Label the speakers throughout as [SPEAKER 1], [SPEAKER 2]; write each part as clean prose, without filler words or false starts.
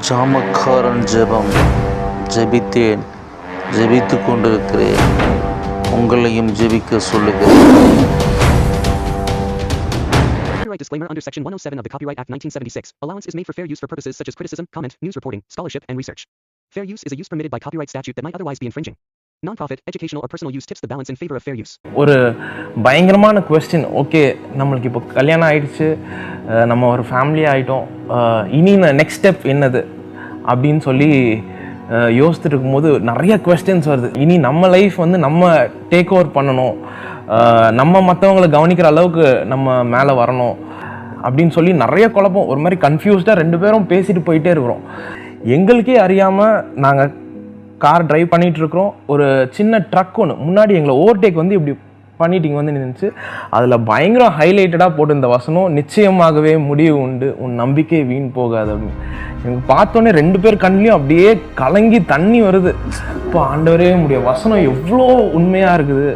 [SPEAKER 1] ஜாமக்காரன் ஜெபம் ஜெபித்தேன், ஜெபித்து கொண்டிருக்கிறேன், உங்களையும் ஜெபிக்க சொல்லுகிறேன்.
[SPEAKER 2] Copyright disclaimer under Section 107 of the Copyright Act 1976. Allowance is made for fair use for purposes such as criticism, comment, news reporting, scholarship, and research. Fair use is a use permitted by copyright statute that might otherwise be infringing. Non-profit, educational, or personal use tips the balance in favor of fair use.
[SPEAKER 3] ஒரு பயங்கரமான question. Okay, நம்மளுக்கு இப்போ கல்யாணம் ஆயிடுச்சு, நம்ம ஒரு family ஆகிட்டோம், இனி நெக்ஸ்ட் ஸ்டெப் என்னது அப்படின்னு சொல்லி யோசிச்சுட்டு இருக்கும்போது நிறைய கொஸ்டின்ஸ் வருது. இனி நம்ம லைஃப் வந்து நம்ம டேக் ஓவர் பண்ணணும், நம்ம மற்றவங்களை கவனிக்கிற அளவுக்கு நம்ம மேலே வரணும் அப்படின்னு சொல்லி நிறைய குழப்பம், ஒரு மாதிரி கன்ஃபியூஸ்டாக ரெண்டு பேரும் பேசிட்டு போயிட்டே இருக்கிறோம். எங்களுக்கே அறியாமல் நாங்கள் கார் டிரைவ் பண்ணிகிட்டு இருக்கிறோம். ஒரு சின்ன ட்ரக் ஒன்று முன்னாடி எங்களை ஓவர்டேக் வந்து இப்படி பண்ணிட்டு இங்கே வந்து நின்றுச்சு. அதில் பயங்கர ஹைலைட்டடாக போட்டு இந்த வசனம், நிச்சயமாகவே முடிவு உண்டு, உன் நம்பிக்கை வீண் போகாது அப்படின்னு. எனக்கு பார்த்தோன்னே ரெண்டு பேர் கண்ணிலையும் அப்படியே கலங்கி தண்ணி வருது. இப்போ ஆண்டவரே, முடிய வசனம் எவ்வளோ உண்மையாக இருக்குது,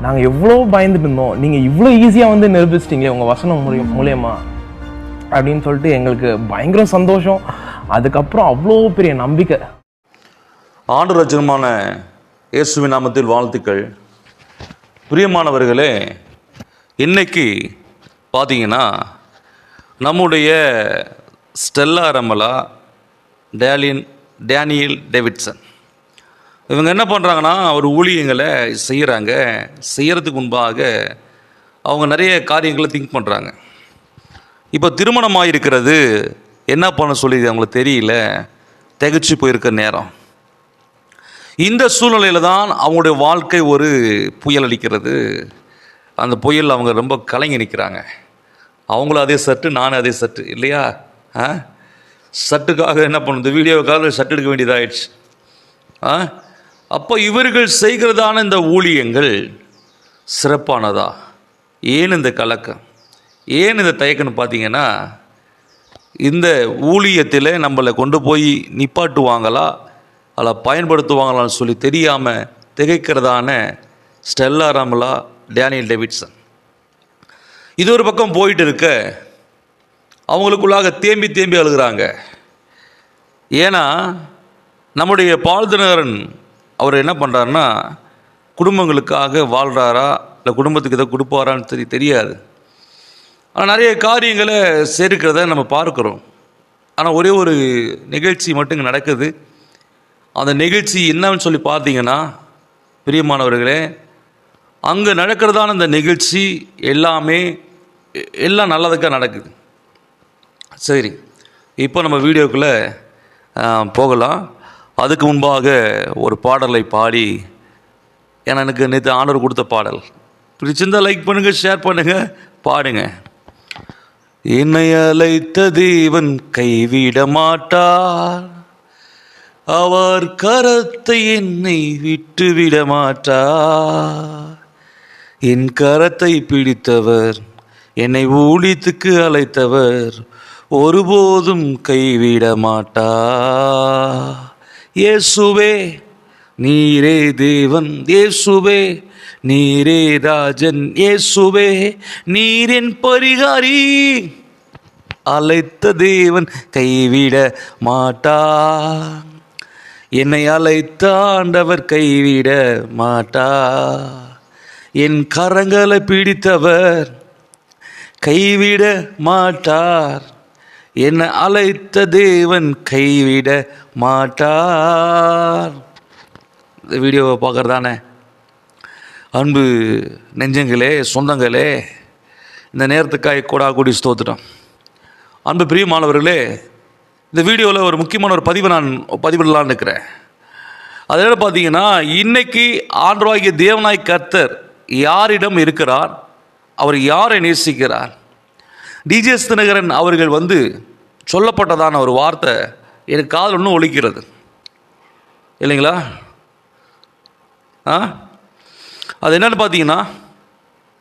[SPEAKER 3] நாங்கள் எவ்வளோ பயந்துட்டு இருந்தோம், நீங்கள் இவ்வளோ ஈஸியாக வந்து நிரூபிச்சிட்டிங்களே உங்கள் வசனம் மூலியமா அப்படின்னு சொல்லிட்டு எங்களுக்கு பயங்கர சந்தோஷம். அதுக்கப்புறம் அவ்வளோ பெரிய நம்பிக்கை.
[SPEAKER 4] ஆண்டவர் ரட்சகருமான இயேசுவின் நாமத்தில் வாழ்த்துக்கள். பிரியமானவர்களே, இன்னைக்கு பார்த்தீங்கன்னா நம்முடைய ஸ்டெல்லா ரமலா, டேனியல் டேவிட்சன் இவங்க என்ன பண்ணுறாங்கன்னா, ஒரு ஊழியங்களை செய்கிறதுக்கு முன்பாக அவங்க நிறைய காரியங்களை திங்க் பண்ணுறாங்க. இப்போ திருமணமாக இருக்கிறது என்ன பண்ண சொல்லி அவங்களுக்கு தெரியல, திகச்சு போயிருக்கிற நேரம். இந்த சூழ்நிலையில் தான் அவங்களுடைய வாழ்க்கை ஒரு புயல் அடிக்கிறது. அந்த புயல் அவங்க ரொம்ப கலங்கி நிற்கிறாங்க. அவங்களும் அதே சட்டு, நானும் அதே சட்டு இல்லையா? சட்டுக்காக என்ன பண்ணுது, வீடியோவுக்காக சட்டு எடுக்க வேண்டியதாகிடுச்சு. அப்போ இவர்கள் செய்கிறதான இந்த ஊழியங்கள் சிறப்பானதா? ஏன் இந்த கலக்கம், ஏன் இந்த தயக்கம்னு பார்த்தீங்கன்னா, இந்த ஊழியத்தில் நம்மளை கொண்டு போய் நிப்பாட்டுவாங்களா அல்ல பயன்படுத்துவாங்களான்னு சொல்லி தெரியாமல் திகைக்கிறதான ஸ்டெல்லா ரமலா, டேனியல் டேவிட்சன். இது ஒரு பக்கம் போயிட்டு இருக்க, அவங்களுக்குள்ளாக தேம்பி அழுகிறாங்க. ஏன்னா நம்முடைய பால் தினகரன் அவர் என்ன பண்ணுறாருன்னா, குடும்பங்களுக்காக வாழ்கிறாரா இல்லை குடும்பத்துக்கு இதை கொடுப்பாரான்னு தெரியாது. ஆனால் நிறைய காரியங்களை சேர்க்கிறத நம்ம பார்க்குறோம். ஆனால் ஒரே ஒரு நிகழ்ச்சி மட்டும் இங்கே நடக்குது. அந்த நிகழ்ச்சி என்னன்னு சொல்லி பார்த்தீங்கன்னா, பிரியமானவர்களே, அங்கே நடக்கிறதான அந்த நிகழ்ச்சி எல்லாம் நல்லதுக்காக நடக்குது. சரி, இப்போ நம்ம வீடியோக்குள்ளே போகலாம். அதுக்கு முன்பாக ஒரு பாடலை பாடி, ஏன்னா எனக்கு நேற்று ஆண்டவர் கொடுத்த பாடல் பிடிச்சிருந்தா லைக் பண்ணுங்கள், ஷேர் பண்ணுங்கள், பாடுங்க. என்னை அழைத்த தேவன் கைவிட மாட்டார், அவர் கரத்தை என்னை விட்டுவிட மாட்டார். என் கரத்தை பிடித்தவர், என்னை ஊழியத்துக்கு அழைத்தவர், ஒருபோதும் கைவிட மாட்டார். இயேசுவே நீரே தேவன், இயேசுவே நீரே ராஜன், இயேசுவே நீரின் பரிகாரி, அழைத்த தேவன் கைவிட மாட்டார். என்னை அழைத்த ஆண்டவர் கைவிட மாட்டார். என் கரங்களை பிடித்தவர் கைவிட மாட்டார். என்னை அழைத்த தேவன் கைவிட மாட்டார். இந்த வீடியோவை பார்க்குறதானே அன்பு நெஞ்சங்களே, சொந்தங்களே, இந்த நேரத்துக்காக கூடி ஸ்தோத்திரம். அன்பு பிரியமானவர்களே, இந்த வீடியோவில் ஒரு முக்கியமான ஒரு பதிவை நான் பதிவிடலான்னு இருக்கிறேன். அதில் பார்த்தீங்கன்னா, இன்னைக்கு ஆண்டவராகிய தேவனாய் கர்த்தர் யாரிடம் இருக்கிறார், அவர் யாரை நேசிக்கிறார். டிஜேஎஸ் தினகரன் அவர்கள் சொல்லப்பட்டதான ஒரு வார்த்தை எனக்கு காதில் ஒன்றும் ஒலிக்கிறது இல்லைங்களா? அது என்னன்னு பார்த்தீங்கன்னா,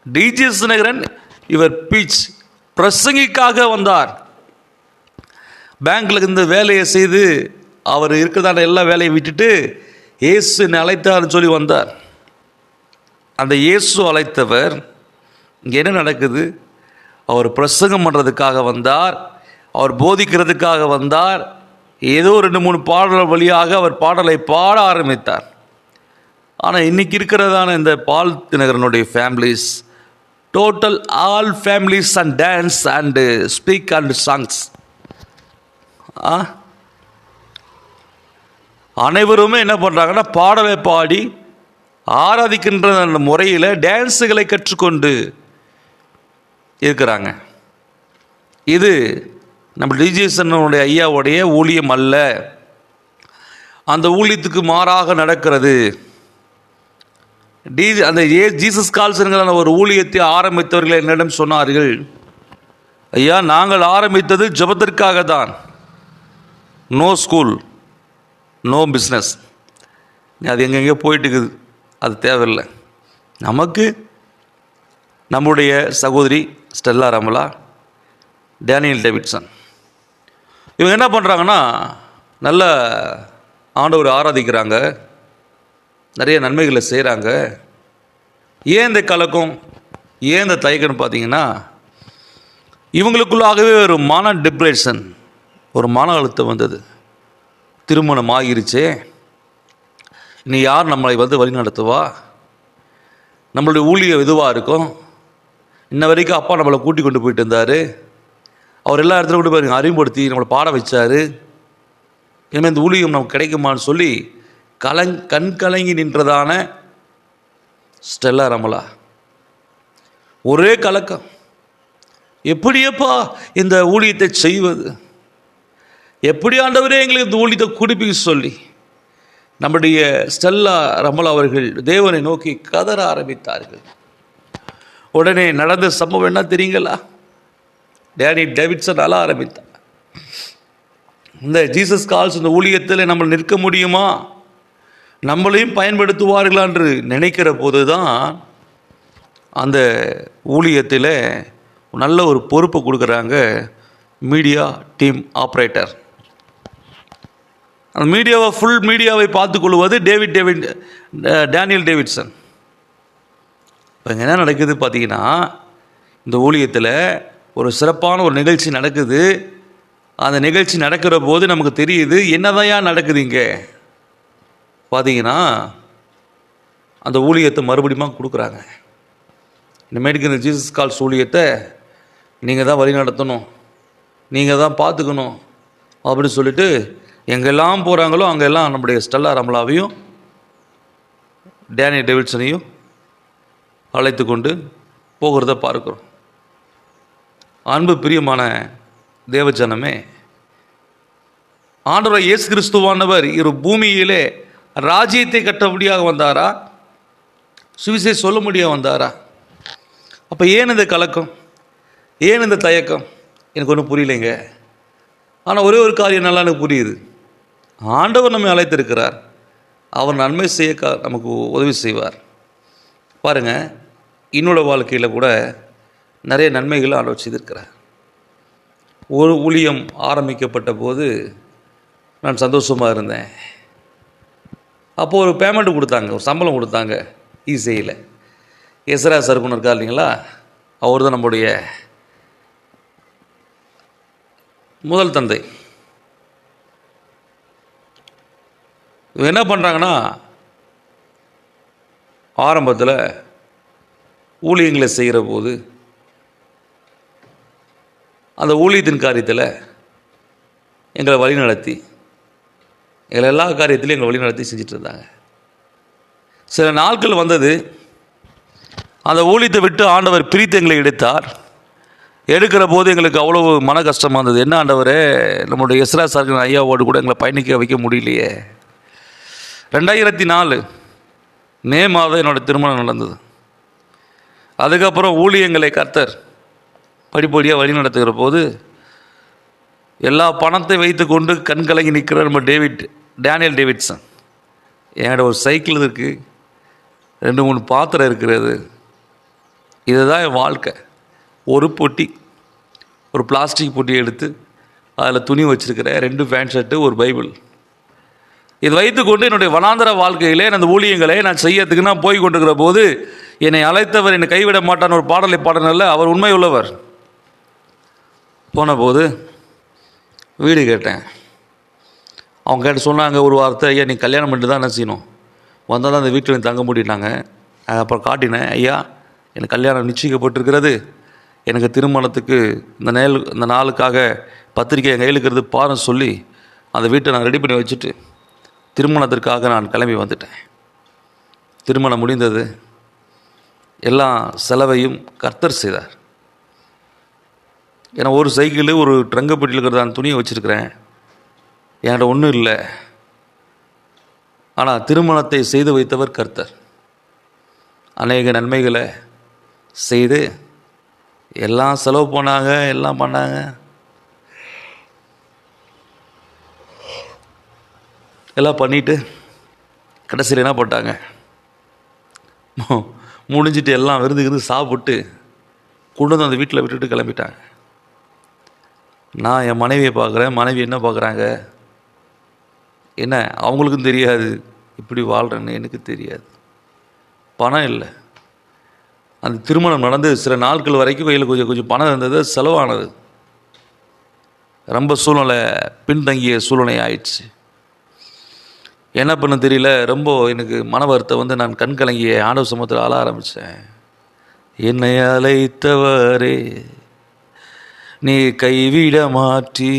[SPEAKER 4] டிஜேஎஸ் தினகரன் இவர் பிரசங்கிக்காக வந்தார். பேங்க்கில் இருந்து வேலையை செய்து அவர் இருக்கிறதான எல்லா வேலையை விட்டுட்டு இயேசு அழைத்தார்னு சொல்லி வந்தார். அந்த இயேசு அழைத்தவர் இங்கே என்ன நடக்குது, அவர் பிரசங்கம் பண்ணுறதுக்காக வந்தார், அவர் போதிக்கிறதுக்காக வந்தார். ஏதோ 2-3 பாடல் வழியாக அவர் பாடலை பாட ஆரம்பித்தார். ஆனால் இன்றைக்கி இருக்கிறதான இந்த பால் தினகரனுடைய families total all families and dance and speak and songs. அனைவருமே என்ன பண்ணுறாங்கன்னா பாடலை பாடி ஆராதிக்கின்ற அந்த முறையில் டான்ஸுகளை கற்றுக்கொண்டு இருக்கிறாங்க. இது நம்ம டிஜிஎஸ்னுடைய ஐயாவுடைய ஊழியம் அல்ல, அந்த ஊழியத்துக்கு மாறாக நடக்கிறது. அந்த ஜீசஸ் கால்ஸ்ங்கிற ஒரு ஊழியத்தை ஆரம்பித்தவர்கள் என்னிடம் சொன்னார்கள், ஐயா நாங்கள் ஆரம்பித்தது ஜெபத்திற்காக தான், நோ ஸ்கூல் நோ பிஸ்னஸ். அது எங்கெங்கே போயிட்டு இருக்குது, அது தேவையில்லை. நமக்கு நம்முடைய சகோதரி ஸ்டெல்லா ரமலா, டேனியல் டேவிட்சன் இவங்க என்ன பண்ணுறாங்கன்னா நல்ல ஆண்டவரை ஆராதிக்கிறாங்க, நிறைய நன்மைகளை செய்கிறாங்க. ஏன் இந்த கலக்கம், ஏன் இந்த தயக்கம்னு பார்த்தீங்கன்னா இவங்களுக்குள்ளாகவே ஒரு மன டிப்ரெஷன், ஒரு மன அழுத்தம் வந்தது. திருமணம் ஆகிருச்சே, இனி யார் நம்மளை வழி நடத்துவா, நம்மளுடைய ஊழியம் இதுவாக இருக்கும். இன்ன வரைக்கும் அப்பா நம்மளை கூட்டி கொண்டு போயிட்டு இருந்தார், அவர் எல்லா இடத்துல கொண்டு போய் அறிமுகப்படுத்தி நம்மளை பாட வச்சார். இனிமேல் இந்த ஊழியம் நமக்கு கிடைக்குமான்னு சொல்லி கண் கலங்கி நின்றதான ஸ்டெல்லா ரமலா ஒரே கலக்கம். எப்படியப்பா இந்த ஊழியத்தை செய்வது, எப்படி ஆண்டவரே எங்களுக்கு இந்த ஊழியத்தை குடிப்பிக்க சொல்லி நம்முடைய ஸ்டெல்லா ரமலா அவர்கள் தேவனை நோக்கி கதற ஆரம்பித்தார்கள். உடனே நடந்த சம்பவம் என்ன தெரியுங்களா, டேனியல் டேவிட்சன் அழ ஆரம்பித்தார். இந்த ஜீசஸ் கால்ஸ் இந்த ஊழியத்தில் நம்ம நிற்க முடியுமா, நம்மளையும் பயன்படுத்துவார்களா என்று நினைக்கிற போது தான் அந்த ஊழியத்தில் நல்ல ஒரு பொறுப்பை கொடுக்குறாங்க மீடியா டீம் ஆப்ரேட்டர். அந்த மீடியாவை ஃபுல் மீடியாவை பார்த்துக்கொள்வது டேனியல் டேவிட்சன். இப்போ இங்கே என்ன நடக்குது பார்த்தீங்கன்னா, இந்த ஊழியத்தில் ஒரு சிறப்பான ஒரு நிகழ்ச்சி நடக்குது. அந்த நிகழ்ச்சி நடக்கிற போது நமக்கு தெரியுது என்னதான் நடக்குது இங்கே பார்த்தீங்கன்னா, அந்த ஊழியத்தை மறுபடியும் கொடுக்குறாங்க. இனிமேட்டுக்கு இந்த ஜீசஸ் கால்ஸ் ஊழியத்தை நீங்கள் தான் வழி நடத்தணும், நீங்கள் தான் பார்த்துக்கணும் அப்படின்னு சொல்லிட்டு எங்கெல்லாம் போகிறாங்களோ அங்கெல்லாம் நம்முடைய ஸ்டெல்லா ரமலாவையும் டேனியல் டேவிட்சனையும் அழைத்து கொண்டு போகிறத பார்க்குறோம். அன்பு பிரியமான தேவஜனமே, ஆண்டவர் இயேசு கிறிஸ்துவானவர் இரு பூமியிலே ராஜ்யத்தை கட்டபடியாக வந்தாரா, சுவிசேஷம் சொல்ல முடிய வந்தாரா? அப்போ ஏன் இந்த கலக்கம், ஏன் இந்த தயக்கம், எனக்கு ஒன்றும் புரியலைங்க. ஆனால் ஒரே ஒரு காரியம் நல்லா எனக்கு புரியுது, ஆண்டவர் நம்மை அழைத்திருக்கிறார், அவர் நன்மை செய்ய நமக்கு உதவி செய்வார். பாருங்கள், என்னோட வாழ்க்கையில் கூட நிறைய நன்மைகள் ஆண்டவர் செய்திருக்கிறார். ஒரு ஊழியம் ஆரம்பிக்கப்பட்ட போது நான் சந்தோஷமாக இருந்தேன். அப்போது ஒரு பேமெண்ட் கொடுத்தாங்க, ஒரு சம்பளம் கொடுத்தாங்க இசையில். எஸ்ரா சர்க்குன்னு இருக்கா இல்லைங்களா, அவர் தான் நம்முடைய முதல் தந்தை. இவங்க என்ன பண்ணுறாங்கன்னா, ஆரம்பத்தில் ஊழியங்களை செய்கிற போது அந்த ஊழியத்தின் காரியத்தில் எங்களை வழிநடத்தி, எங்களை எல்லா காரியத்திலையும் எங்களை வழிநடத்தி செஞ்சுட்டு இருந்தாங்க. சில நாட்கள் வந்தது, அந்த ஊழியத்தை விட்டு ஆண்டவர் பிரித்து எங்களை எடுத்தார். எடுக்கிற போது எங்களுக்கு அவ்வளோ மன கஷ்டமாக இருந்தது. என்ன ஆண்டவரே, நம்மளுடைய எஸ்ரா சார்கின் ஐயாவோடு கூட எங்களை பயணிக்க வைக்க முடியலையே. 2004 மே மாதம் என்னோடய திருமணம் நடந்தது. அதுக்கப்புறம் ஊழியங்களை கர்த்தர் படிப்படியாக வழி நடத்துகிற போது எல்லா பணத்தை வைத்து கொண்டு கண் கலங்கி நிற்கிற நம்ம டேனியல் டேவிட்சன், என்னோட ஒரு சைக்கிள் இருக்குது, 2-3 பாத்திரம் இருக்கிறது, இதுதான் என் வாழ்க்கை. ஒரு பொட்டி, ஒரு பிளாஸ்டிக் பொட்டி எடுத்து அதில் துணி வச்சுருக்கிறேன், 2 பேண்ட் ஷர்ட்டு, ஒரு பைபிள். இது வைத்துக்கொண்டு என்னுடைய வனாந்தர வாழ்க்கையிலே அந்த ஊழியங்களை நான் செய்யறதுக்கு நான் போய் கொண்டிருக்கிற போது என்னை அழைத்தவர் என்னை கைவிட மாட்டான்னு ஒரு பாடலை பாடினால அவர் உண்மை உள்ளவர். போன போது வீடு கேட்டேன். அவங்க கேட்டு சொன்னாங்க ஒரு வார்த்தை, ஐயா நீ கல்யாணம் பண்ணிட்டு தான் என்ன செய்யணும், வந்தால் தான் அந்த வீட்டில் தங்க முடியினாங்க. அப்புறம் காட்டினேன், ஐயா எனக்கு கல்யாணம் நிச்சயிக்கப்பட்டிருக்கிறது, எனக்கு திருமணத்துக்கு இந்த நாளுக்காக பத்திரிக்கை என் கையில் இருக்கிறது பாருன்னு சொல்லி அந்த வீட்டை நான் ரெடி பண்ணி வச்சுட்டு திருமணத்திற்காக நான் கிளம்பி வந்துட்டேன். திருமணம் முடிந்தது. எல்லா செலவையும் கர்த்தர் செய்தார். ஏன்னா ஒரு சைக்கிள், ஒரு ட்ரங்கப்பட்டியில் இருக்கிற நான் துணியை வச்சுருக்கிறேன், என்கிட்ட ஒன்றும் இல்லை. ஆனால் திருமணத்தை செய்து வைத்தவர் கர்த்தர். அநேக நன்மைகளை செய்து எல்லாம் செலவு பண்ணாங்க, எல்லாம் பண்ணாங்க. எல்லாம் பண்ணிவிட்டு கடைசியில் என்ன பண்ணிட்டாங்க, முடிஞ்சிட்டு எல்லாம் விருந்து சாப்பிட்டு கொண்டு வந்து அந்த வீட்டில் விட்டுட்டு கிளம்பிட்டாங்க. நான் என் மனைவியை பார்க்குறேன், மனைவி என்ன பார்க்குறாங்க, என்ன அவங்களுக்கும் தெரியாது இப்படி வாழ்கிறேன்னு, எனக்கு தெரியாது. பணம் இல்லை. அந்த திருமணம் நடந்து சில நாட்கள் வரைக்கும் கையில் கொஞ்சம் பணம் இருந்தது, செலவானது. ரொம்ப சூழ்நிலை பின்தங்கிய சூழ்நிலை ஆயிடுச்சு. என்ன பண்ண தெரியல. ரொம்ப எனக்கு மன வருத்தம் நான் கண் கலங்கிய ஆண்டவர் சமூகத்தில் ஆள ஆரம்பித்தேன். என்னை அழைத்தவரே நீ கைவிட மாற்றி.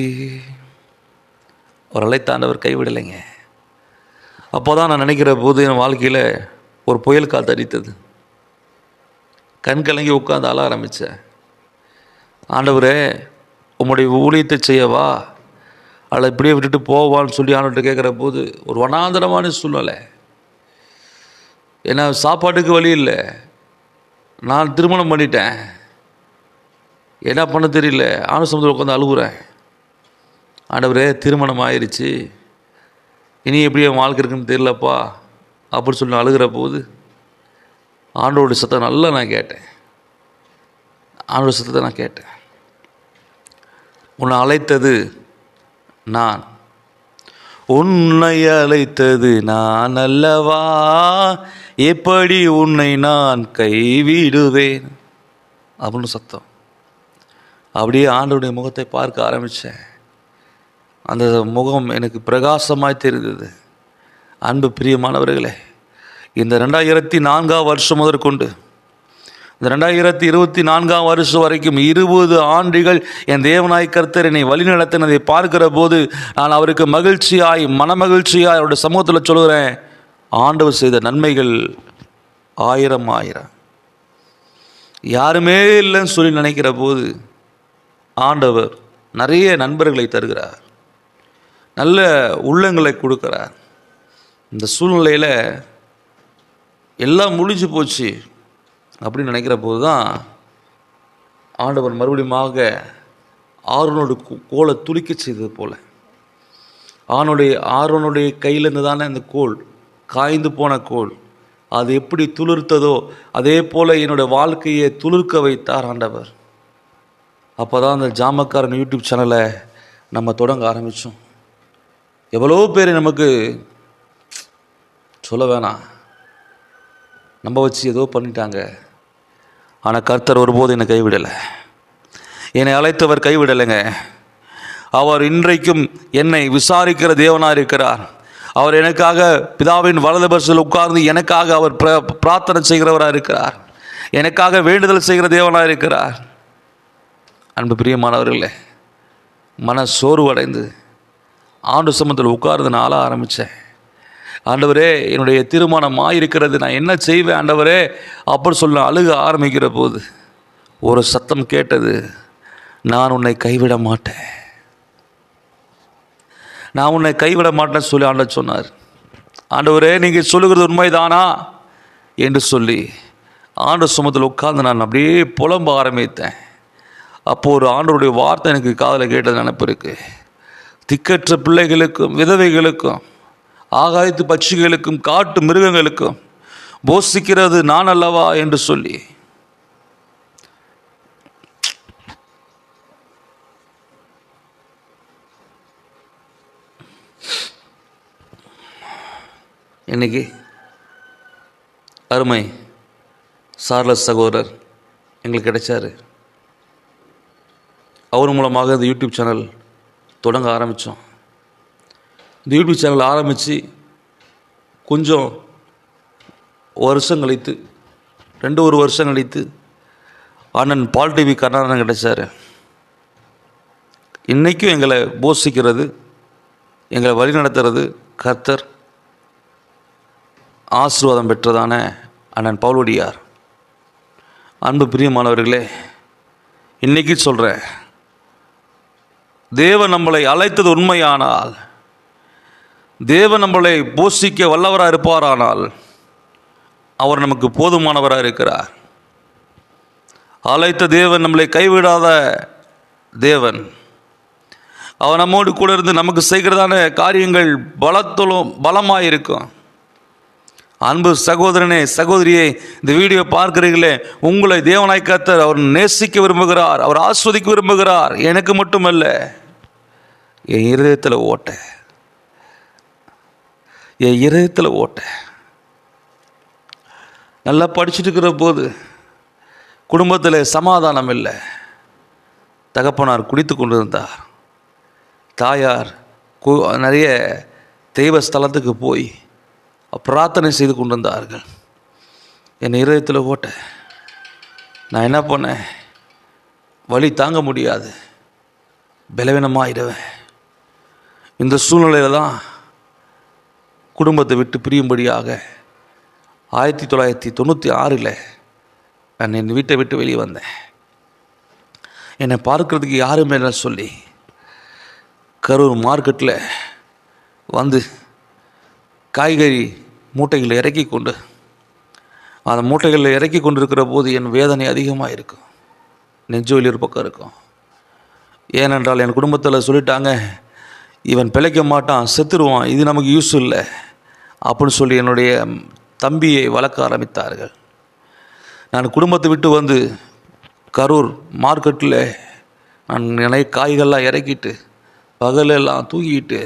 [SPEAKER 4] ஒரு அழைத்தாண்டவர் கைவிடலைங்க. அப்போ தான் நான் நினைக்கிற போது என் வாழ்க்கையில் ஒரு புயல் காற்று அடித்தது. கண் கலங்கி உட்காந்து ஆள ஆரம்பித்தேன். ஆண்டவரே உம்முடைய ஊழியத்தை செய்யவா அல்ல இப்படியே விட்டுட்டு போவான்னு சொல்லி ஆண்டவர்கிட்ட கேட்குற போது ஒரு வனாந்தரமான சூழ்நிலை. ஏன்னா சாப்பாட்டுக்கு வழி இல்லை. நான் திருமணம் பண்ணிட்டேன், என்ன பண்ண தெரியல. ஆண்டவர் சமூகத்தில் உட்காந்து அழுகுறேன். ஆண்டவரே திருமணம் ஆயிடுச்சு, இனி எப்படி என் வாழ்க்கை இருக்குன்னு தெரியலப்பா அப்படின்னு சொல்லி அழுகிற போது ஆண்டவருடைய சத்தம் நல்லா நான் கேட்டேன். ஆண்டவருடைய சத்தத்தை நான் கேட்டேன். உன்னை அழைத்தது நான், உன்னை அழைத்தது நான் அல்லவா, எப்படி உன்னை நான் கைவிடுவேன் அப்படின்னு சத்தம். அப்படியே ஆண்டவருடைய முகத்தை பார்க்க ஆரம்பித்தேன். அந்த முகம் எனக்கு பிரகாசமாய் தெரிந்தது. அன்பு பிரியமானவர்களே, இந்த 2004 வருஷம் முதற்கொண்டு இந்த 2024 வருஷம் வரைக்கும் 20 ஆண்டுகள் என் தேவனாய் கர்த்தர் என்னை வழிநடத்தினதை பார்க்கிற போது நான் அவருக்கு மகிழ்ச்சியாய் மனமகிழ்ச்சியாய் அவருடைய சமூகத்தில் சொல்கிறேன், ஆண்டவர் செய்த நன்மைகள் 1000. யாருமே இல்லைன்னு சொல்லி நினைக்கிற போது ஆண்டவர் நிறைய நண்பர்களை தருகிறார், நல்ல உள்ளங்களை கொடுக்கிறார். இந்த சூழ்நிலையில் எல்லாம் முடிஞ்சு போச்சு அப்படின்னு நினைக்கிற போது தான் ஆண்டவர் மறுபடியும் ஆரோனோட கோலை துளிக்க செய்தது போல, ஆரோனுடைய கையிலேருந்து தானே அந்த கோல், காய்ந்து போன கோல், அது எப்படி துளிர்த்ததோ அதே போல் என்னுடைய வாழ்க்கையை துளிர்க்க வைத்தார் ஆண்டவர். அப்போ தான் அந்த ஜாமக்காரன் யூடியூப் சேனலை நம்ம தொடங்க ஆரம்பித்தோம். எவ்வளோ பேர் நமக்கு சொல்ல வேணாம், நம்ம வச்சு ஏதோ பண்ணிட்டாங்க. ஆனால் கர்த்தர் ஒருபோது என்னை கைவிடலை, என்னை அழைத்தவர் கைவிடலைங்க. அவர் இன்றைக்கும் என்னை விசாரிக்கிற தேவனாக இருக்கிறார். அவர் எனக்காக பிதாவின் வலது பரிசில் உட்கார்ந்து எனக்காக அவர் பிரார்த்தனை செய்கிறவராக இருக்கிறார், எனக்காக வேண்டுதல் செய்கிற தேவனாக இருக்கிறார். அன்பு பிரியமானவர்களே, மன சோர்வடைந்து ஆண்டு சமூகத்தில் உட்கார்ந்து நான் ஆள ஆரம்பித்தேன். ஆண்டவரே என்னுடைய திருமணம் ஆயிருக்கிறது, நான் என்ன செய்வேன் ஆண்டவரே அப்படி சொல்ல அழுக ஆரம்பிக்கிற போது ஒரு சத்தம் கேட்டது, நான் உன்னை கைவிட மாட்டேன், நான் உன்னை கைவிட மாட்டேன்னு சொல்லி ஆண்டவர் சொன்னார். ஆண்டவரே நீங்கள் சொல்லுகிறது உண்மைதானா என்று சொல்லி ஆண்டு சமூகத்தில் உட்கார்ந்து நான் அப்படியே புலம்ப ஆரம்பித்தேன். அப்போது ஒரு ஆண்டவருடைய வார்த்தை எனக்கு காதில் கேட்டது நினைப்பு இருக்கு. திக்கற்ற பிள்ளைகளுக்கும் விதவைகளுக்கும் ஆகாயத்து பட்சிகளுக்கும் காட்டு மிருகங்களுக்கும் போஷிக்கிறது நான் அல்லவா என்று சொல்லி இன்னைக்கு அருமை சார்லஸ் சகோதரர் எங்களுக்கு கிடைச்சாரு. அவர் மூலமாக இந்த யூடியூப் சேனல் தொடங்க ஆரம்பித்தோம். இந்த யூடியூப் சேனல் ஆரம்பித்து கொஞ்சம் வருஷம் கழித்து ஒரு வருஷம் கழித்து அண்ணன் பால் டிவி கருணாநிதி கிடைச்சார். இன்றைக்கும் எங்களை போஷிக்கிறது, எங்களை வழிநடத்துறது கர்த்தர். ஆசீர்வாதம் பெற்றதான அண்ணன் பவுலடியார். அன்பு பிரியமானவர்களே, இன்றைக்கி சொல்கிறேன், தேவன் நம்மளை அழைத்தது உண்மையானால், தேவன் நம்மளை போஷிக்க வல்லவராக இருப்பாரானால் அவர் நமக்கு போதுமானவராக இருக்கிறார். அழைத்த தேவன் நம்மளை கைவிடாத தேவன். அவர் நம்மோடு கூட இருந்து நமக்கு செய்கிறதான காரியங்கள் பலமாக இருக்கும். அன்பு சகோதரனே, சகோதரியே, இந்த வீடியோ பார்க்கிறீர்களே, உங்களை தேவனாய் கர்த்தர் அவர் நேசிக்க விரும்புகிறார், அவர் ஆஸ்வதிக்க விரும்புகிறார். எனக்கு மட்டுமல்ல, என் இருதயத்தில் ஓட்ட. நல்லா படிச்சுட்டு இருக்கிற போது குடும்பத்தில் சமாதானம் இல்லை. தகப்பனார் குடித்து கொண்டு இருந்தார். தாயார் நிறைய தெய்வ ஸ்தலத்துக்கு போய் பிரார்த்தனை செய்து கொண்டிருந்தார்கள். என் இதயத்தில் ஓட்ட. நான் என்ன பண்ணேன், வலி தாங்க முடியாது, பலவீனமாகிடுவேன். இந்த சூழ்நிலையில் தான் குடும்பத்தை விட்டு பிரியும்படியாக 1996 நான் என் வீட்டை விட்டு வெளியே வந்தேன். என்னை பார்க்கறதுக்கு யாருமே இல்லை சொல்லி கரூர் மார்க்கெட்டில் வந்து காய்கறி மூட்டைகளை இறக்கி கொண்டு அந்த மூட்டைகளில் இறக்கி கொண்டு இருக்கிற போது என் வேதனை அதிகமாக இருக்கும், நெஞ்சு வலி ஒரு பக்கம் இருக்கும். ஏனென்றால் என் குடும்பத்தில் சொல்லிட்டாங்க, இவன் பிழைக்க மாட்டான், செத்துருவான், இது நமக்கு யூஸ் இல்லை அப்படின்னு சொல்லி என்னுடைய தம்பியை வளர்க்க ஆரம்பித்தார்கள். நான் குடும்பத்தை விட்டு வந்து கரூர் மார்க்கெட்டில் நான் நிறைய காய்கள்லாம் இறக்கிட்டு பகலெல்லாம் தூங்கிட்டு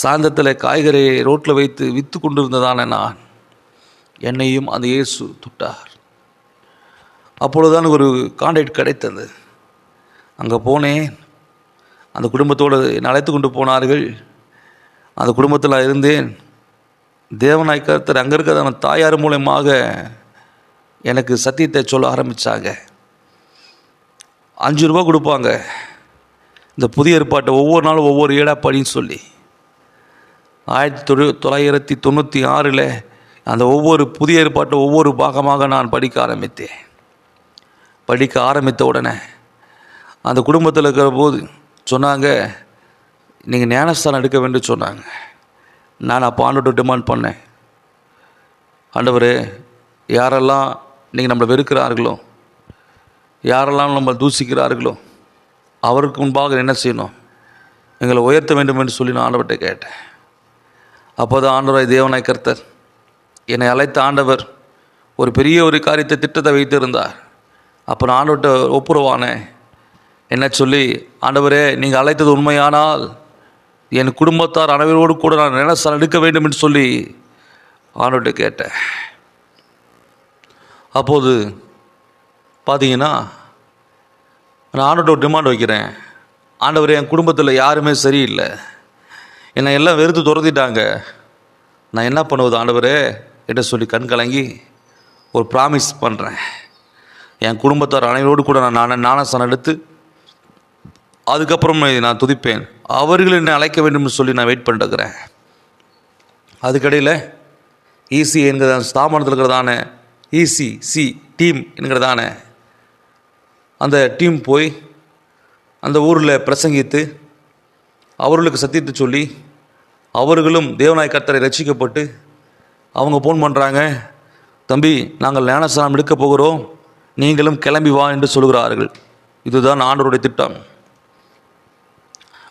[SPEAKER 4] சாயந்தரத்தில் காய்கறியை ரோட்டில் வைத்து விற்று கொண்டு இருந்ததானே நான், என்னையும் அந்த இயேசு தொட்டார். அப்பொழுதுதான் ஒரு கான்டாக்ட் கிடைத்தது. அங்கே போனேன். அந்த குடும்பத்தோடு என்னை அழைத்து கொண்டு போனார்கள். அந்த குடும்பத்தில் இருந்தேன். தேவனாய் கர்த்தர் அங்கே இருக்கிற தாயார் மூலமாக எனக்கு சத்தியத்தை சொல்ல ஆரம்பித்தாங்க. 5 ரூபா கொடுப்பாங்க. இந்த புதிய ஏற்பாட்டை ஒவ்வொரு நாளும் ஒவ்வொரு ஏடாப்படின்னு சொல்லி 1996 அந்த ஒவ்வொரு புதிய ஏற்பாட்டை ஒவ்வொரு பாகமாக நான் படிக்க ஆரம்பித்தேன். படிக்க ஆரம்பித்த உடனே அந்த குடும்பத்தில் இருக்கிற போது சொன்னாங்க, நீங்கள் ஞானஸ்தானம் எடுக்க வேண்டும் சொன்னாங்க. நான் அப்போ ஆண்டவர்கிட்ட டிமாண்ட் பண்ணேன், ஆண்டவரே, யாரெல்லாம் நீங்கள் நம்மளை வெறுக்கிறார்களோ, யாரெல்லாம் நம்ம தூசிக்கிறார்களோ அவருக்கு முன்பாக என்ன செய்யணும், எங்களை உயர்த்த வேண்டும் என்று சொல்லி நான் ஆண்டவர்கிட்ட கேட்டேன். அப்போ தான் ஆண்டவராய் தேவனாய் கர்த்தர் என்னை அழைத்த ஆண்டவர் ஒரு பெரிய ஒரு காரியத்தை திட்டத்தை வைத்திருந்தார். அப்போ நான் ஆண்டவர்கிட்ட ஒப்புரவானேன். என்ன சொல்லி, ஆண்டவரே, நீங்கள் அழைத்தது உண்மையானால் என் குடும்பத்தார் அனைவரோடு கூட நான் ஞானஸ்தானம் எடுக்க வேண்டும் என்று சொல்லி ஆண்டவர்கிட்ட கேட்டேன். அப்போது பார்த்தீங்கன்னா நான் ஆண்டவர்கிட்ட டிமாண்ட் வைக்கிறேன், ஆண்டவரே, என் குடும்பத்தில் யாருமே சரியில்லை, என்னை எல்லாம் வெறுத்து துரத்திட்டாங்க, நான் என்ன பண்ணுவது ஆண்டவரே என்று சொல்லி கண் கலங்கி ஒரு ப்ராமிஸ் பண்ணுறேன். என் குடும்பத்தார் அனைவரோடு கூட நான் ஞானஸ்தானம் எடுத்து அதுக்கப்புறம் நான் துதிப்பேன், அவர்கள் என்னை அழைக்க வேண்டும் சொல்லி நான் வெயிட் பண்ணிட்டுருக்கிறேன். அதுக்கடையில் ஈசி என்கிற ஸ்தாபனத்தில் இருக்கிறதான ECC டீம் என்கிறதான அந்த டீம் போய் அந்த ஊரில் பிரசங்கித்து அவர்களுக்கு சத்தியத்தை சொல்லி அவர்களும் தேவனாய் கர்த்தரை ரட்சிக்கப்பட்டு அவங்க ஃபோன் பண்ணுறாங்க, தம்பி, நாங்கள் ஞானஸ்தானம் எடுக்க போகிறோம், நீங்களும் கிளம்பி வா என்று சொல்கிறார்கள். இதுதான் ஆண்டவருடைய திட்டம்.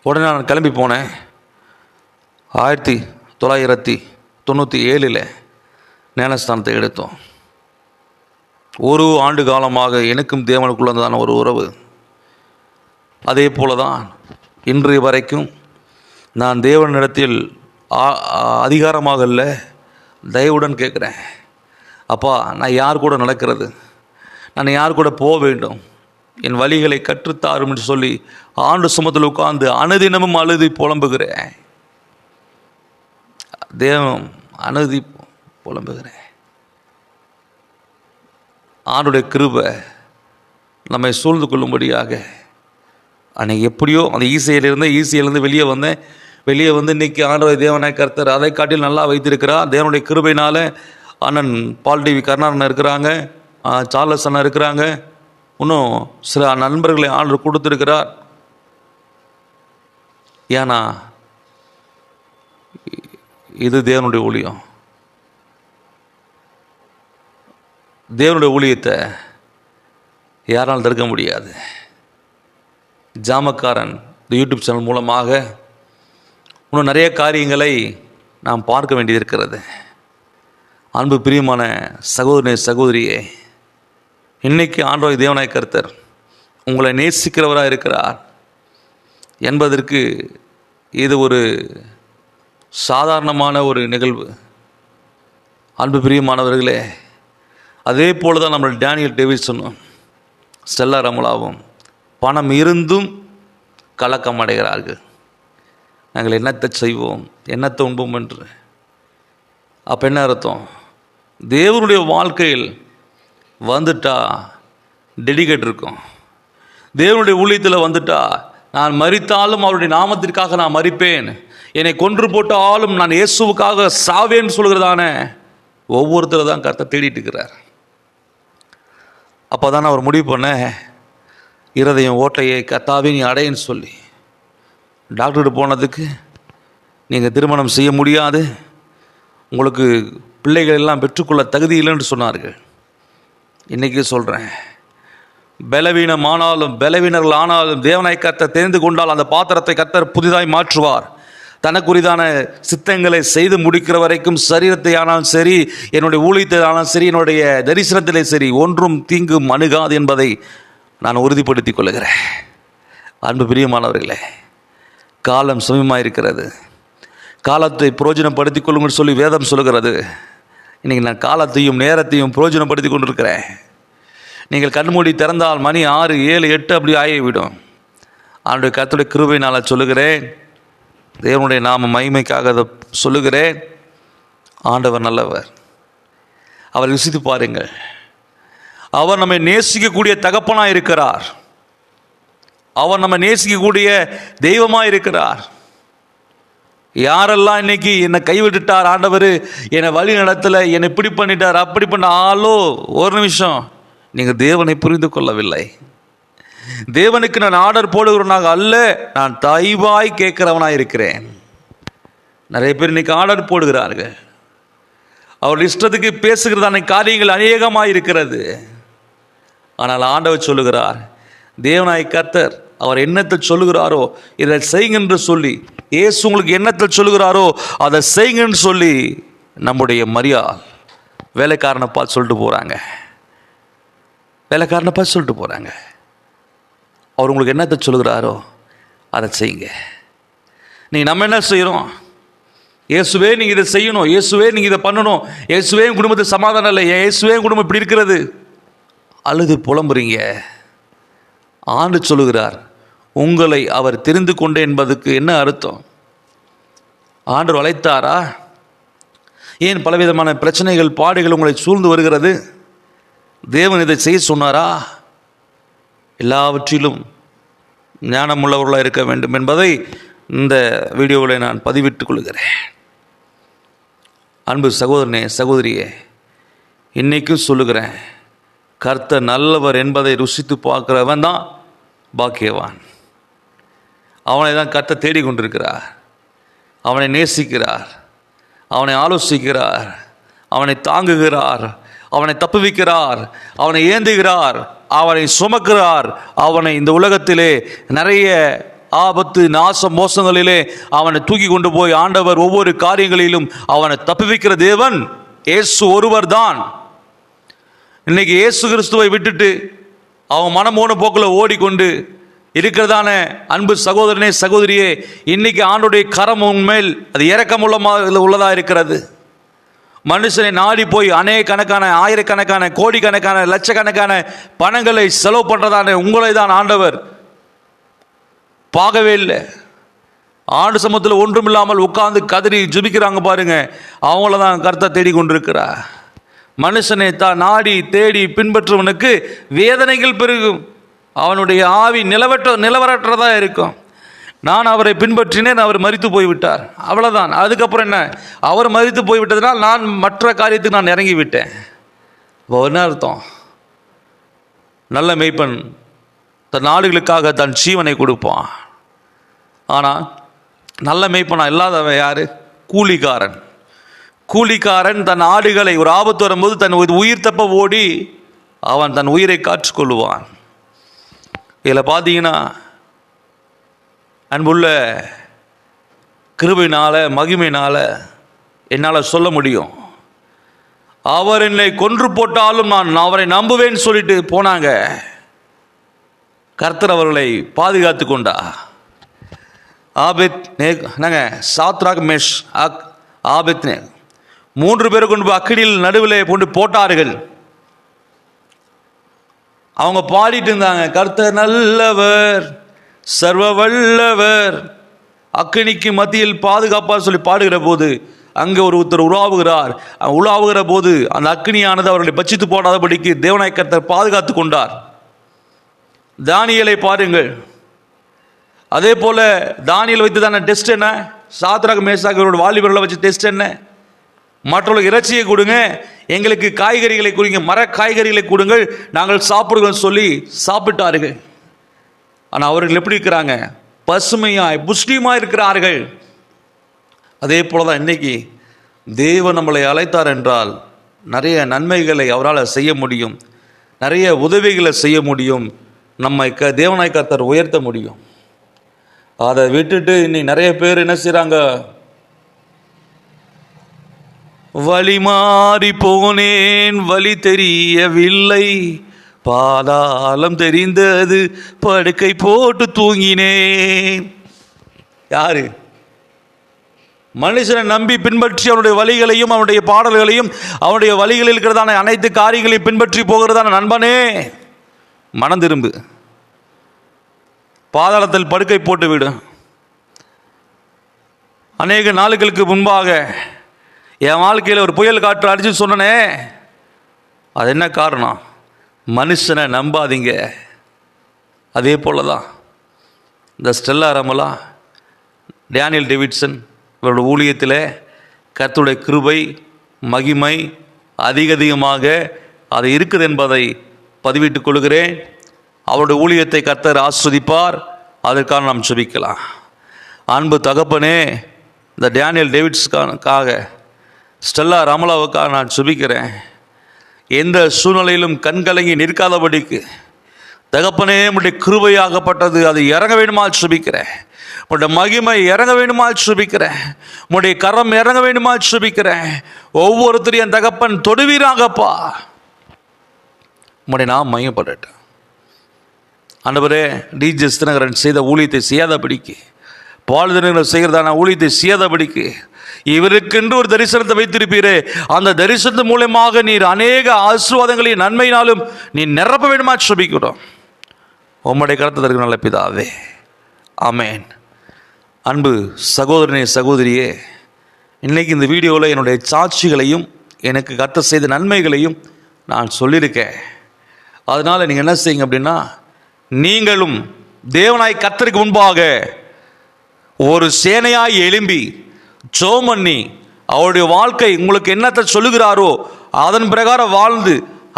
[SPEAKER 4] உடனே நான் கிளம்பி போனேன். 1997 ஞானஸ்தானத்தை எடுத்தோம். ஒரு ஆண்டு காலமாக எனக்கும் தேவனுக்குள்ளதான ஒரு உறவு. அதே போல தான் இன்றைய வரைக்கும் நான் தேவனிடத்தில் அதிகாரமாக இல்லை, தயவுடன் கேட்குறேன், அப்பா, நான் யார் கூட நடக்கிறது, நான் யார் கூட போக வேண்டும், என் வழிகளை கற்றுத்தாரும் என்று சொல்லி ஆண்டு சுமத்தில் உட்கார்ந்து அனுதினமும் அழுது புலம்புகிறேன். தேவம் அனுதி புலம்புகிறேன். ஆண்டுடைய கிருபை நம்மை சூழ்ந்து கொள்ளும்படியாக அன்றைக்கி எப்படியோ அந்த ஈஸியிலேருந்து வெளியே வந்து இன்றைக்கி ஆண்டவர் தேவனை கர்த்தர் அதை காட்டில் நல்லா வைத்திருக்கிறார். தேவனுடைய கிருபையினால் அண்ணன் பால் டிவி கருணாரன் இருக்கிறாங்க, சார்லஸ் அண்ணன் இருக்கிறாங்க, இன்னும் சில நண்பர்களை ஆண்டவர் கொடுத்துருக்கிறார். ஏன்னா இது தேவனுடைய ஊழியம். தேவனுடைய ஊழியத்தை யாராலும் தடுக்க முடியாது. ஜாமக்காரன் இந்த யூடியூப் சேனல் மூலமாக இன்னும் நிறைய காரியங்களை நாம் பார்க்க வேண்டியது இருக்கிறது. அன்பு பிரியமான சகோதரியே, இன்னைக்கு ஆண்டவர் தேவனாய் கர்த்தர் உங்களை நேசிக்கிறவராக இருக்கிறார் என்பதற்கு இது ஒரு சாதாரணமான ஒரு நிகழ்வு. அன்பு பிரியமானவர்களே, அதே போல தான் நம்ம டேனியல் டேவிட்சனும் ஸ்டெல்லா ரமலாவும் பணம் இருந்தும் கலக்கம் அடைகிறார்கள். நாங்கள் என்னத்தை செய்வோம், என்னத்தை உண்போம் என்று. அப்போ என்ன அர்த்தம்? தேவனுடைய வாழ்க்கையில் வந்துட்டா டெடிகேட் இருக்கும். தேவனுடைய ஊழியத்தில் வந்துட்டா நான் மரித்தாலும் அவருடைய நாமத்திற்காக நான் மரிப்பேன், என்னை கொன்று போட்டாலும் நான் இயேசுவுக்காக சாவேன்னு சொல்கிறதான ஒவ்வொருத்தர் தான் கர்த்தர் தேடிட்டு இருக்கிறார். அப்போ தான் அவர் முடிவு பண்ண இருதயம் ஓட்டையை கர்த்தாவே நீ அடையன்னு சொல்லி டாக்டர்கிட்ட போனதுக்கு நீங்கள் திருமணம் செய்ய முடியாது, உங்களுக்கு பிள்ளைகள் எல்லாம் பெற்றுக்கொள்ள தகுதி இல்லைன்னு சொன்னார்கள். இன்றைக்கி சொல்கிறேன், பலவீனர்கள் ஆனாலும் தேவனாய் கர்த்தர் தெரிந்து கொண்டால் அந்த பாத்திரத்தை கர்த்தர் புதிதாய் மாற்றுவார். தனக்குரிதான சித்தங்களை செய்து முடிக்கிற வரைக்கும் சரீரத்தை ஆனாலும் சரி, என்னுடைய ஊழியத்தை ஆனாலும் சரி, என்னுடைய தரிசனத்திலே சரி, ஒன்றும் தீங்கும் அணுகாது என்பதை நான் உறுதிப்படுத்திக் கொள்கிறேன். அன்பு பிரியமானவர்களே, காலம் சமயமாக இருக்கிறது. காலத்தை பிரயோஜனப்படுத்திக் கொள்ளுங்கள் சொல்லி வேதம் சொல்கிறது. இன்றைக்கி நான் காலத்தையும் நேரத்தையும் பிரயோஜனப்படுத்தி கொண்டிருக்கிறேன். நீங்கள் கண்மூடி திறந்தால் மணி 6, 7, 8 அப்படி ஆகிவிடும். அவனுடைய கர்த்தருடைய கிருபை நான் சொல்லுகிறேன், தேவனுடைய நாம மகிமைக்காக அதை சொல்லுகிறேன். ஆண்டவர் நல்லவர். அவர் யோசித்து பாருங்கள், அவர் நம்மை நேசிக்கக்கூடிய தகப்பனாக இருக்கிறார். அவர் நம்ம நேசிக்கக்கூடிய தெய்வமாக இருக்கிறார். யாரெல்லாம் இன்னைக்கு என்னை கைவிட்டுட்டார், ஆண்டவர் என்னை வழி நடத்தலை, என்னை இப்படி பண்ணிட்டார் அப்படி பண்ணாலோ, ஒரு நிமிஷம், நீங்கள் தேவனை புரிந்து கொள்ளவில்லை. தேவனுக்கு நான் ஆர்டர் போடுகிறவனாக அல்ல, நான் தயவாய் கேட்கிறவனாக இருக்கிறேன். நிறைய பேர் இன்னைக்கு ஆர்டர் போடுகிறார்கள். அவர் இஷ்டத்துக்கு பேசுகிறதான காரியங்கள் அநேகமாக இருக்கிறது. ஆனால் ஆண்டவர் சொல்லுகிறார், தேவனாய் கர்த்தர் அவர் என்னத்தை சொல்லுகிறாரோ இதை செய்யுங்கன்னு சொல்லி, இயேசு உங்களுக்கு என்னத்தை சொல்லுகிறாரோ அதை செய்யுங்கன்னு சொல்லி நம்முடைய மரியாள் வேலைக்காரனை பார்த்து சொல்லிட்டு போகிறாங்க. அவர் உங்களுக்கு என்னத்தை சொல்லுகிறாரோ அதை செய்யுங்க. நீங்கள் நம்ம என்ன செய்கிறோம்? இயேசுவே நீங்கள் இதை செய்யணும், இயேசுவே நீங்கள் இதை பண்ணணும், இயேசுவே குடும்பத்துக்கு சமாதானம் இல்லை, இயேசுவே குடும்பம் இப்படி இருக்கிறது, அழுது புலம்புறீங்க. ஆண்டு சொல்லுகிறார், உங்களை அவர் தெரிந்து கொண்டே என்பதுக்கு என்ன அர்த்தம்? ஆண்டவர் அழைத்தாரா? ஏன் பலவிதமான பிரச்சனைகள் பாடுகள் உங்களை சூழ்ந்து வருகிறது? தேவன் இதை செய்ய சொன்னாரா? எல்லாவற்றிலும் ஞானமுள்ளவர்களாக இருக்க வேண்டும் என்பதை இந்த வீடியோவில் நான் பதிவிட்டுக் கொள்கிறேன். அன்பு சகோதரனே, சகோதரியே, இன்றைக்கும் சொல்லுகிறேன், கர்த்தர் நல்லவர் என்பதை ருசித்து பார்க்கிறவன் தான் பாக்கியவான். அவனை தான் கர்த்தர் தேடிக்கொண்டிருக்கிறார். அவனை நேசிக்கிறார், அவனை ஆலோசிக்கிறார், அவனை தாங்குகிறார், அவனை தப்புவிக்கிறார், அவனை ஏந்துகிறார், அவனை சுமக்கிறார். அவனை இந்த உலகத்திலே நிறைய ஆபத்து நாசம் மோசங்களிலே அவனை தூக்கி கொண்டு போய் ஆண்டவர் ஒவ்வொரு காரியங்களிலும் அவனை தப்புவிக்கிற தேவன் இயேசு ஒருவர் தான். இன்னைக்கு இயேசு கிறிஸ்துவை விட்டுட்டு அவன் மனமோன போக்கில் ஓடிக்கொண்டு இருக்கிறதான அன்பு சகோதரனே, சகோதரியே, இன்னைக்கு ஆண்டுடைய கரம் உன்மேல் அது உள்ளதா இருக்கிறது. மனுஷனை நாடி போய் அநேக கணக்கான, ஆயிரக்கணக்கான, கோடிக்கணக்கான, லட்சக்கணக்கான பணங்களை செலவு பண்ணுறதான உங்களை தான் ஆண்டவர் பார்க்கவே இல்லை. ஆண்டு சமூகத்தில் ஒன்றும் இல்லாமல் உட்கார்ந்து கதறி ஜெபிக்கிறாங்க பாருங்க, அவங்கள தான் கர்த்தர் தேடி கொண்டிருக்கிறார். மனுஷனை தான் நாடி தேடி பின்பற்றுவனுக்கு வேதனைகள் பெருகும், அவனுடைய ஆவி நிலவரற்றதா இருக்கும். நான் அவரை பின்பற்றினேன், அவர் மரித்து போய்விட்டார், அவ்வளோதான். அதுக்கப்புறம் என்ன, அவர் மரித்து போய்விட்டதுனால் நான் மற்ற காரியத்துக்கு நான் இறங்கி விட்டேன். இப்போ என்ன அர்த்தம்? நல்ல மேய்ப்பன் தன் ஆடுகளுக்காக தன் ஜீவனை கொடுப்பான். ஆனால் நல்ல மேய்ப்பனா இல்லாதவன் யாரு? கூலிக்காரன். கூலிக்காரன் தன் ஆடுகளை ஒரு ஆபத்து வரும்போது தன் உயிர் தப்ப ஓடி அவன் தன் உயிரை காற்றுக்கொள்ளுவான். இதில் பார்த்தீங்கன்னா அன்புள்ள கிருபையினால மகிமையினால என்னால் சொல்ல முடியும், அவர் என்னை கொன்று போட்டாலும் நான் அவரை நம்புவேன்னு சொல்லிட்டு போனாங்க. கர்த்தர் அவர்களை பாதுகாத்து கொண்டா. சாத்ராக் மேஷ் ஆபேத் 3 பேரை கொண்டு போய் அக்கினியில் நடுவில் கொண்டு போட்டார்கள். அவங்க பாடிட்டு இருந்தாங்க, கர்த்தர் நல்லவர் சர்வ வல்லவர், அக்கினிக்கு மத்தியில் பாதுகாப்பாக சொல்லி பாடுகிற போது அங்கே ஒருத்தர் உலாவுகிற போது அந்த அக்கினியானது அவர்களை பட்சித்து போடாதபடிக்கு தேவனாய் கர்த்தர் பாதுகாத்து கொண்டார். தானியேலை பாருங்கள், அதே போல தானியேல் வைத்து தானே டெஸ்ட் என்ன? சாத்ராக் மேஷாக் வாலிபர்களை வச்சு டெஸ்ட் என்ன? மற்றவர்களுக்கு இறைச்சியை கொடுங்க, எங்களுக்கு காய்கறிகளை கொடுங்க, மர காய்கறிகளை கொடுங்கள், நாங்கள் சாப்பிடுவோம் சொல்லி சாப்பிட்டார்கள். ஆனால் அவர்கள் எப்படி இருக்கிறாங்க? பசுமையாய் புஷ்டியுமாய் இருக்கிறார்கள். அதே போல தான் இன்னைக்கு தேவன் நம்மளை அழைத்தார் என்றால் நிறைய நன்மைகளை அவரால் செய்ய முடியும், நிறைய உதவிகளை செய்ய முடியும், நம்மை தேவனாய் கர்த்தர் உயர்த்த முடியும். அதை விட்டுட்டு இன்னைக்கு நிறைய பேர் என்ன செய்கிறாங்க? வழி மாறி போனேன், வழி தெரியவில்லை, பாதாளம் தெரிந்தது, படுக்கை போட்டு தூங்கினேன். யாரு? மனுஷனை நம்பி பின்பற்றி அவனுடைய வழிகளையும் அவனுடைய பாடல்களையும் அவனுடைய வழிகளில் இருக்கிறதான அனைத்து காரியங்களையும் பின்பற்றி போகிறதான நண்பனே, மனம் திரும்பு, பாதாளத்தில் படுக்கை போட்டு விடு. அநேக நாளுகளுக்கு முன்பாக என் வாழ்க்கையில் ஒரு புயல் காற்று அடிச்சு சொன்னனே, அது என்ன காரணம்? மனுஷனை நம்பாதீங்க. அதே போல தான் இந்த ஸ்டெல்லா ரமலா, டேனியல் டேவிட்சன் இவரோட ஊழியத்தில் கர்த்தருடைய கிருபை மகிமை அதிகமாக அது இருக்குது என்பதை பதிவிட்டுக் கொள்கிறேன். அவருடைய ஊழியத்தை கர்த்தர் ஆஸ்வதிப்பார், அதற்காக நாம் ஜெபிக்கலாம். அன்பு தகப்பனே, இந்த டேனியல் டேவிட்ஸ்காக ஸ்டெல்லா ரமலாவுக்காக நான் ஜெபிக்கிறேன். எந்த சூழ்நிலையிலும் கண்கலங்கி நிற்காதபடிக்கு தகப்பனே உடைய கிருபையாகப்பட்டது அது இறங்க வேண்டுமா ஜெபிக்கிறேன். உடைய மகிமை இறங்க வேண்டுமா ஜெபிக்கிறேன். உடைய கரம் இறங்க வேண்டுமா ஜெபிக்கிறேன். ஒவ்வொருத்தரையும் என் தகப்பன் தொடுவீராகப்பா. உடைய நாம் மையப்படட்டும். ஆண்டவரே, டிஜிஎஸ் தினகரன் செய்த ஊழியத்தை செய்யாதபடிக்கு, பால் தினகரன் செய்கிறதான ஊழியத்தை செய்யாதபடிக்கு இவருக்கென்று ஒரு தரிசனத்தை வைத்திருப்பீரே, அந்த தரிசனத்தின் மூலமாக நீர் அநேக ஆசீர்வாதங்களையும் நன்மையினாலும் நீ நிரப்ப வேண்டுமா ஜெபிக்கிறோம். உம்முடைய கருத்து நல்ல பிதாவே, ஆமேன். அன்பு சகோதரனே சகோதரியே, இன்னைக்கு இந்த வீடியோவில் என்னுடைய சாட்சிகளையும் எனக்கு கர்த்தர் செய்த நன்மைகளையும் நான் சொல்லியிருக்கேன். அதனால் நீங்கள் என்ன செய்யுங்க அப்படின்னா, நீங்களும் தேவனாய் கர்த்தருக்கு முன்பாக ஒரு சேனையாய் எழும்பி ஜெபம் பண்ணி அவருடைய வாழ்க்கை உங்களுக்கு என்னத்தை சொல்லுகிறாரோ அதன் பிரகாரம் வாழ்ந்து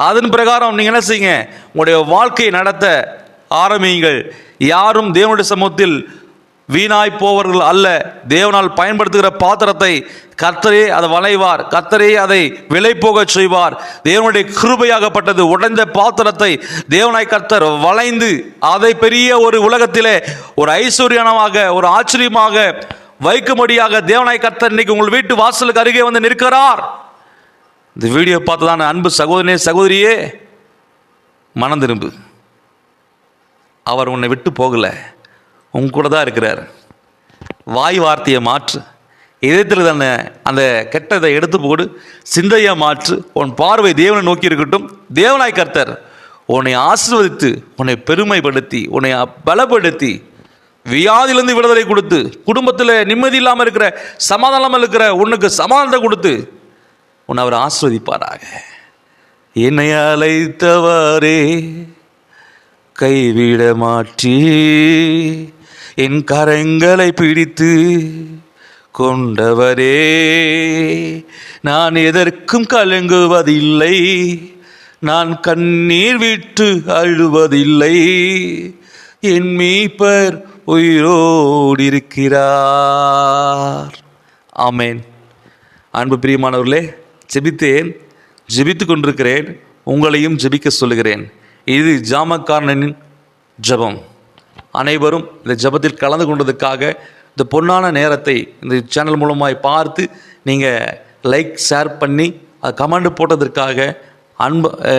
[SPEAKER 4] அதன் பிரகாரம் நீங்கள் என்ன செய்யுங்க, உங்களுடைய வாழ்க்கையை நடத்த ஆரம்பியுங்கள். யாரும் தேவனுடைய சமூகத்தில் வீணாய் போவர்கள் அல்ல. தேவனால் பயன்படுத்துகிற பாத்திரத்தை கர்த்தரே அதை வளைவார், கர்த்தரே அதை விலை போக செய்வார். தேவனுடைய கிருபையாகப்பட்டது உடைந்த பாத்திரத்தை தேவனாய் கர்த்தர் வளைந்து அதை பெரிய ஒரு உலகத்திலே ஒரு ஐஸ்வர்யமாக ஒரு ஆச்சரியமாக வைக்கும்படியாக தேவனாய் கர்த்தர் இன்னைக்கு உங்கள் வீட்டு வாசலுக்கு அருகே வந்து நிற்கிறார். இந்த வீடியோ பார்த்ததான அன்பு சகோதரனே சகோதரியே, மனம் திரும்பு. அவர் உன்னை விட்டு போகலை, உங்க கூட தான் இருக்கிறார். வாய் வார்த்தையை மாற்று, இதயத்தில் தானே அந்த கெட்டதை எடுத்து போடு, சிந்தையை மாற்று, உன் பார்வை தேவனை நோக்கி இருக்கட்டும். தேவனாய் கர்த்தர் உன்னை ஆசீர்வதித்து உன்னை பெருமைப்படுத்தி உன்னை பலப்படுத்தி வியாதியிலிருந்து விடுதலை கொடுத்து, குடும்பத்தில் நிம்மதி இல்லாமல் இருக்கிற, சமாதானம் இருக்கிற உனக்கு சமாதானத்தை கொடுத்து உன்னை அவர் ஆஸ்வதிப்பாராக. என்னை அழைத்தவரே கைவிட மாட்டீ, என் கரங்களை பிடித்து கொண்டவரே, நான் எதற்கும் கலங்குவதில்லை, நான் கண்ணீர் விட்டு அழுவதில்லை, என் மீட்பர் உயிரோடு இருக்கிறார். ஆமென். அன்பு பிரியமானவர்களே, ஜெபித்தேன், ஜெபித்து கொண்டிருக்கிறேன், உங்களையும் ஜெபிக்க சொல்லுகிறேன். இது ஜாமக்காரனின் ஜெபம். அனைவரும் இந்த ஜெபத்தில் கலந்து கொண்டதுக்காக, இந்த பொன்னான நேரத்தை இந்த சேனல் மூலமாய் பார்த்து நீங்கள் லைக் ஷேர் பண்ணி அது கமெண்ட் போட்டதற்காக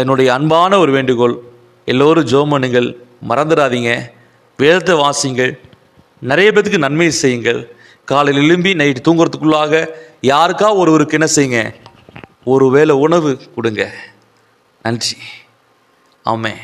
[SPEAKER 4] என்னுடைய அன்பான ஒரு வேண்டுகோள். எல்லோரும் ஜெபம் பண்ணுங்கள், மறந்துடாதீங்க, வேதத்தை வாசிங்கள், நிறைய பேத்துக்கு நன்மை செய்யுங்கள். காலையில் எழும்பி நைட்டு தூங்குறதுக்குள்ளாக யாருக்கா ஒருவருக்கு என்ன செய்யுங்க, ஒரு வேளை உணவு கொடுங்க. நன்றி. ஆமென்.